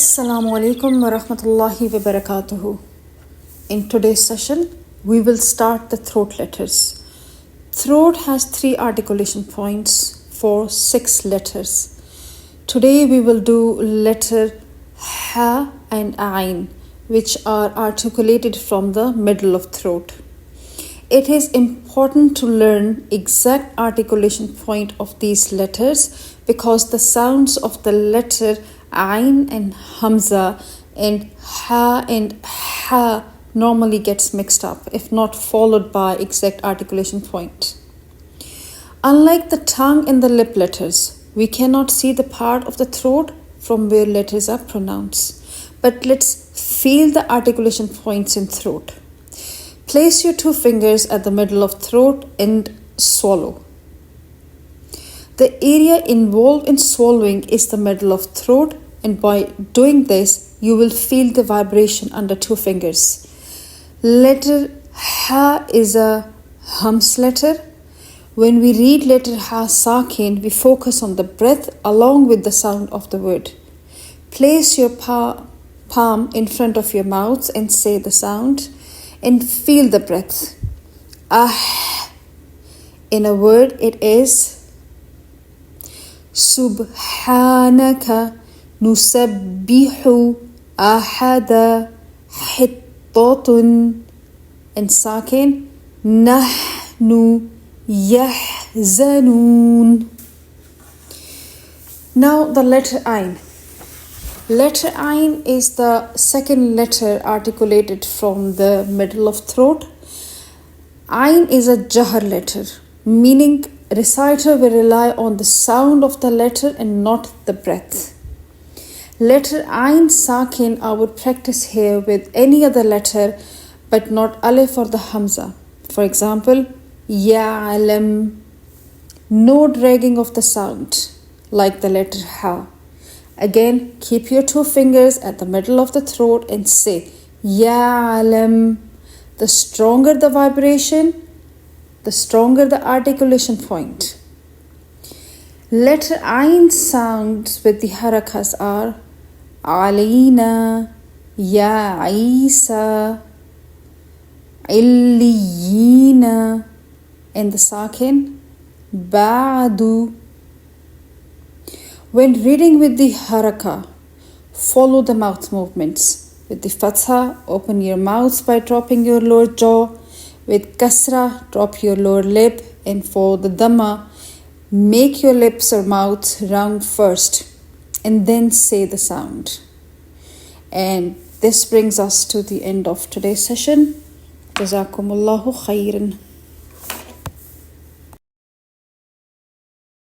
Assalamu alaikum wa rahmatullahi wa barakatuhu. In today's session, we will start the throat letters. Throat has 3 articulation points for 6 letters. Today we will do letter Ha and Ain, which are articulated from the middle of throat. It is important to learn exact articulation point of these letters because the sounds of the letter Ain and Hamza and Ha normally gets mixed up if not followed by exact articulation point. Unlike the tongue and the lip letters, we cannot see the part of the throat from where letters are pronounced. But let's feel the articulation points in throat. Place your 2 fingers at the middle of throat and swallow. The area involved in swallowing is the middle of throat, and by doing this, you will feel the vibration under 2 fingers. Letter Ha is a hums letter. When we read letter Ha Sakin, we focus on the breath along with the sound of the word. Place your palm in front of your mouth and say the sound and feel the breath. Ah. In a word, it is Subhanaka nusabbihu ahada hittatun, and Sakin nahnu yahzanun. Now the letter Ain. Letter Ain is the second letter articulated from the middle of throat. Ain is a Jahar letter, meaning reciter will rely on the sound of the letter and not the breath. Letter Ain Sakin I would practice here with any other letter but not Alif or the Hamza. For example, Ya'lam. No dragging of the sound like the letter Ha. Again, keep your 2 fingers at the middle of the throat and say Ya'lam. The stronger the vibration, the stronger the articulation point. Letter Ain sounds with the harakas are Alina, Ya Isa, Illiyina, and the Sakin Ba'du. When reading with the haraka, follow the mouth movements. With the fatha, open your mouth by dropping your lower jaw. With kasra, drop your lower lip. And for the dhamma, make your lips or mouth round first and then say the sound. And this brings us to the end of today's session. Jazakumullahu khairan.